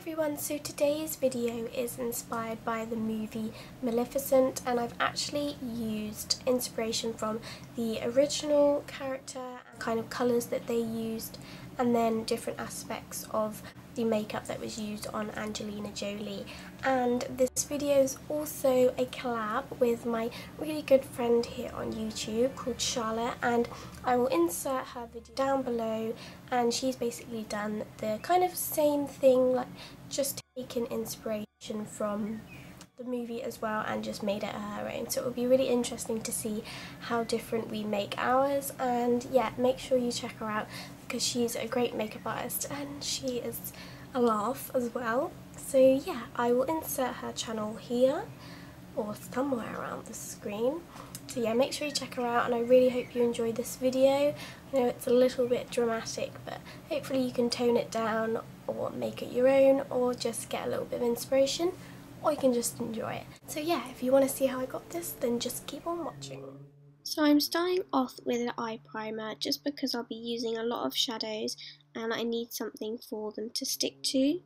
everyone, so today's video is inspired by the movie Maleficent, and I've actually used inspiration from the original character, kind of colours that they used, and then different aspects of the makeup that was used on Angelina Jolie. And this video is also a collab with my really good friend here on YouTube called Charlotte, and I will insert her video down below. And she's basically done the kind of same thing, like just taken inspiration from the movie as well and just made it her own. So it will be really interesting to see how different we make ours. And yeah, make sure you check her out because she's a great makeup artist and she is a laugh as well. So yeah, I will insert her channel here or somewhere around the screen. So yeah, make sure you check her out, and I really hope you enjoyed this video. I know it's a little bit dramatic, but hopefully you can tone it down or make it your own, or just get a little bit of inspiration, or you can just enjoy it. So yeah, if you want to see how I got this, then just keep on watching. So I'm starting off with an eye primer just because I'll be using a lot of shadows and I need something for them to stick to.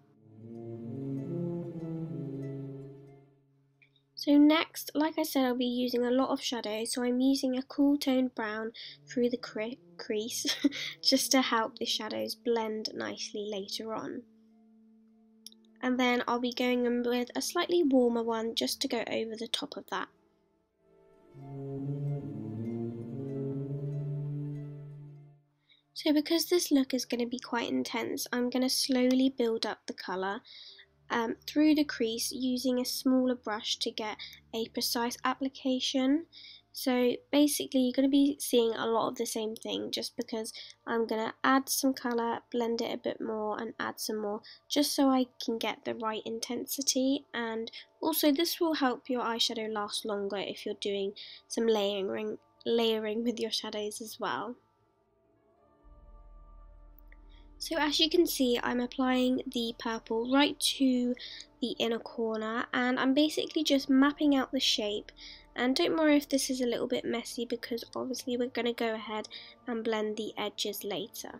So next, like I said, I'll be using a lot of shadows, so I'm using a cool toned brown through the crease just to help the shadows blend nicely later on. And then I'll be going in with a slightly warmer one just to go over the top of that. So because this look is going to be quite intense, I'm going to slowly build up the colour through the crease using a smaller brush to get a precise application. So basically you're going to be seeing a lot of the same thing, just because I'm going to add some colour, blend it a bit more and add some more just so I can get the right intensity. And also this will help your eyeshadow last longer if you're doing some layering with your shadows as well. So as you can see, I'm applying the purple right to the inner corner, and I'm basically just mapping out the shape. And don't worry if this is a little bit messy, because obviously we're going to go ahead and blend the edges later.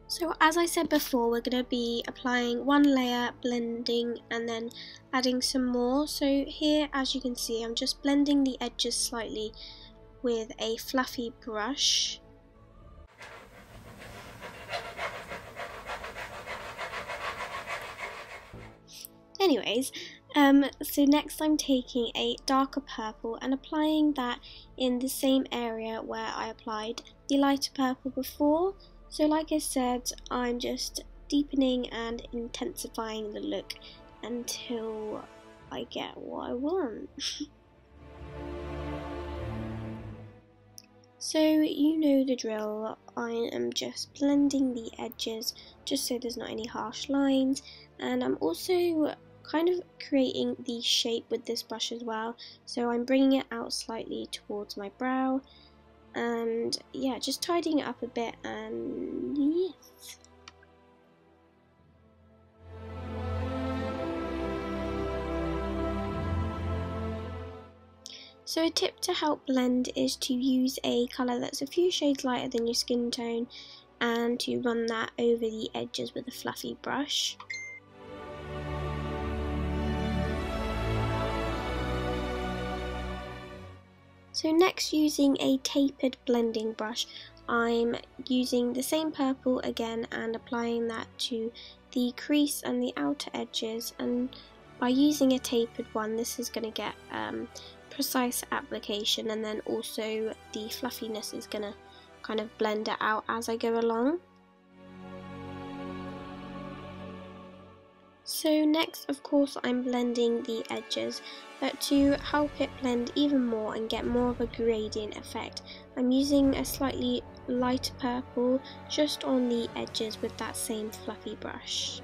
So as I said before, we're going to be applying one layer, blending, and then adding some more. So here, as you can see, I'm just blending the edges slightly with a fluffy brush. Anyways, so next I'm taking a darker purple and applying that in the same area where I applied the lighter purple before. So like I said, I'm just deepening and intensifying the look until I get what I want. So you know the drill, I am just blending the edges just so there's not any harsh lines, and I'm also kind of creating the shape with this brush as well. So I'm bringing it out slightly towards my brow. And yeah, just tidying it up a bit, and yes. So a tip to help blend is to use a colour that's a few shades lighter than your skin tone, and to run that over the edges with a fluffy brush. So next, using a tapered blending brush, I'm using the same purple again and applying that to the crease and the outer edges, and by using a tapered one, this is going to get precise application, and then also the fluffiness is going to kind of blend it out as I go along. So next, of course, I'm blending the edges, but to help it blend even more and get more of a gradient effect, I'm using a slightly lighter purple just on the edges with that same fluffy brush.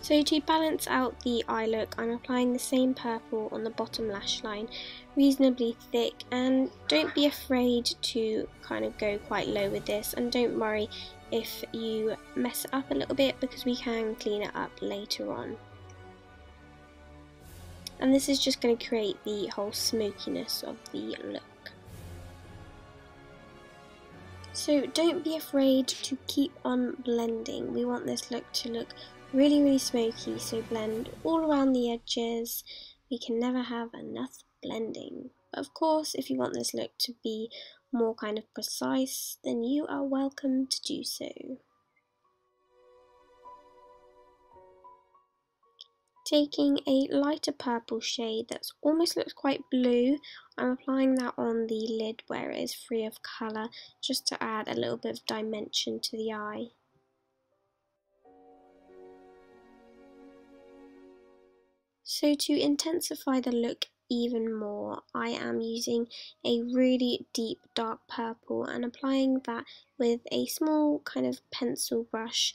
So to balance out the eye look, I'm applying the same purple on the bottom lash line, reasonably thick, and don't be afraid to kind of go quite low with this, and don't worry if you mess it up a little bit because we can clean it up later on. And this is just going to create the whole smokiness of the look. So don't be afraid to keep on blending. We want this look to look really smoky, so blend all around the edges. We can never have enough blending. But of course, if you want this look to be more kind of precise, then you are welcome to do so. Taking a lighter purple shade that almost looks quite blue, I'm applying that on the lid where it is free of colour, just to add a little bit of dimension to the eye. So to intensify the look even more, I am using a really deep dark purple and applying that with a small kind of pencil brush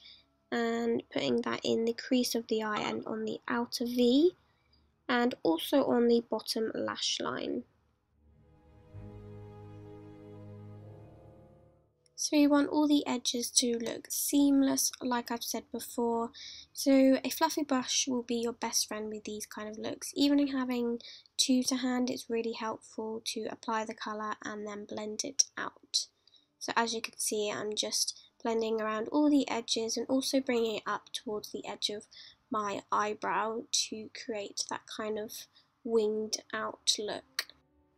and putting that in the crease of the eye and on the outer V, and also on the bottom lash line. So you want all the edges to look seamless, like I've said before. So a fluffy brush will be your best friend with these kind of looks. Even having two to hand, it's really helpful to apply the colour and then blend it out. So as you can see, I'm just blending around all the edges and also bringing it up towards the edge of my eyebrow to create that kind of winged out look.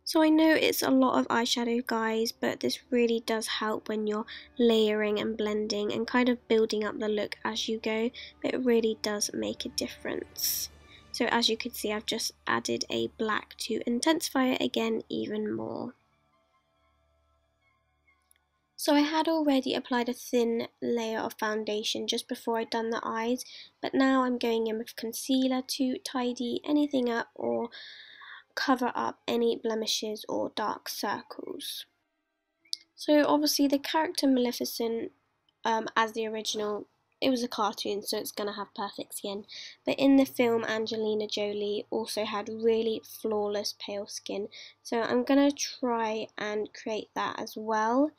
So I know it's a lot of eyeshadow, guys, but this really does help when you're layering and blending and kind of building up the look as you go, but it really does make a difference. So as you can see, I've just added a black to intensify it again even more. So I had already applied a thin layer of foundation just before I'd done the eyes, but now I'm going in with concealer to tidy anything up or cover up any blemishes or dark circles. So obviously the character Maleficent, as the original, it was a cartoon, so it's going to have perfect skin, but in the film Angelina Jolie also had really flawless pale skin, so I'm going to try and create that as well.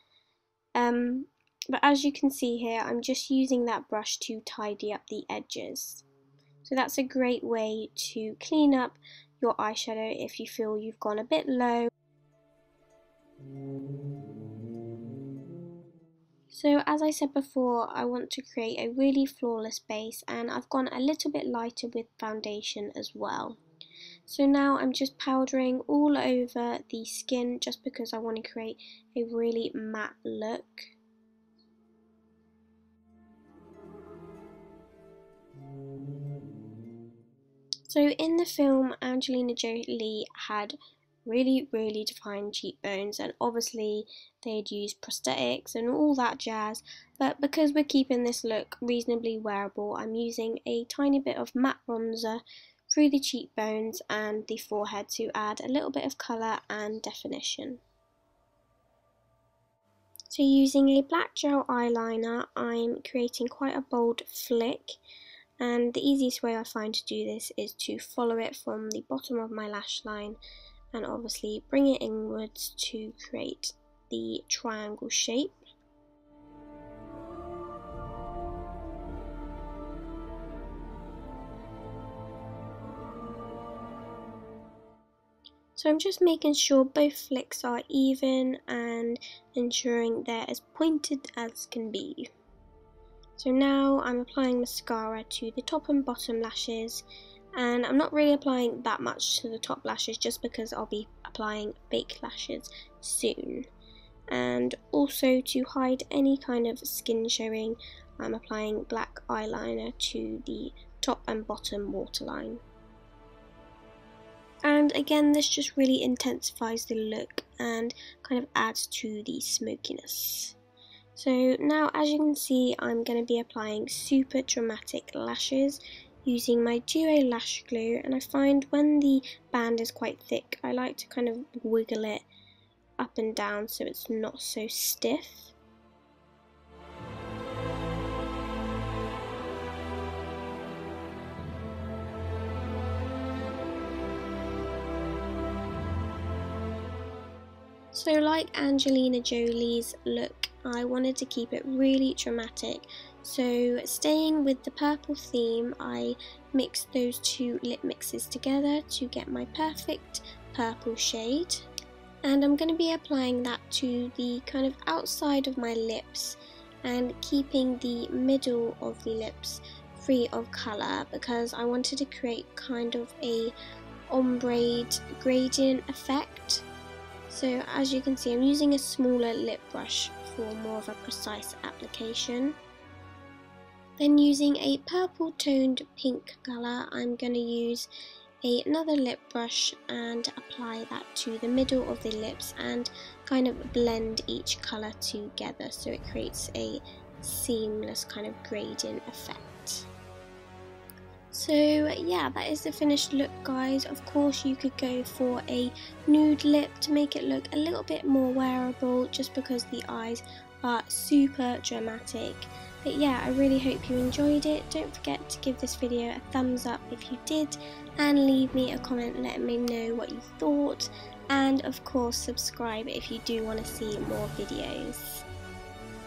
But as you can see here, I'm just using that brush to tidy up the edges. So that's a great way to clean up your eyeshadow if you feel you've gone a bit low. So as I said before, I want to create a really flawless base, and I've gone a little bit lighter with foundation as well. So now I'm just powdering all over the skin just because I want to create a really matte look. So in the film, Angelina Jolie had really defined cheekbones, and obviously they'd used prosthetics and all that jazz, but because we're keeping this look reasonably wearable, I'm using a tiny bit of matte bronzer through the cheekbones and the forehead to add a little bit of colour and definition. So using a black gel eyeliner, I'm creating quite a bold flick, and the easiest way I find to do this is to follow it from the bottom of my lash line and obviously bring it inwards to create the triangle shape. So I'm just making sure both flicks are even and ensuring they're as pointed as can be. So now I'm applying mascara to the top and bottom lashes, and I'm not really applying that much to the top lashes just because I'll be applying fake lashes soon. And also to hide any kind of skin showing, I'm applying black eyeliner to the top and bottom waterline. And again, this just really intensifies the look and kind of adds to the smokiness. So now, as you can see, I'm going to be applying super dramatic lashes using my Duo lash glue, and I find when the band is quite thick, I like to kind of wiggle it up and down so it's not so stiff. So like Angelina Jolie's look, I wanted to keep it really dramatic. So staying with the purple theme, I mixed those two lip mixes together to get my perfect purple shade. And I'm going to be applying that to the kind of outside of my lips and keeping the middle of the lips free of colour, because I wanted to create kind of a ombre gradient effect. So as you can see, I'm using a smaller lip brush for more of a precise application. Then using a purple toned pink colour, I'm going to use another lip brush and apply that to the middle of the lips and kind of blend each colour together so it creates a seamless kind of gradient effect. So yeah, that is the finished look, guys. Of course you could go for a nude lip to make it look a little bit more wearable, just because the eyes are super dramatic. But yeah, I really hope you enjoyed it. Don't forget to give this video a thumbs up if you did, and leave me a comment letting me know what you thought, and of course subscribe if you do want to see more videos.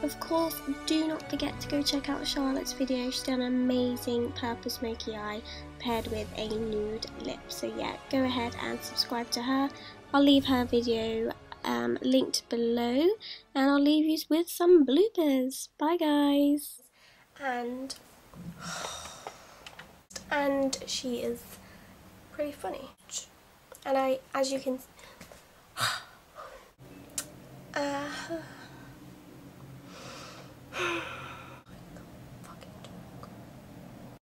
Of course, do not forget to go check out Charlotte's video. She's done an amazing purple smoky eye paired with a nude lip. So yeah, go ahead and subscribe to her. I'll leave her video linked below, and I'll leave you with some bloopers. Bye guys. And she is pretty funny, and as you can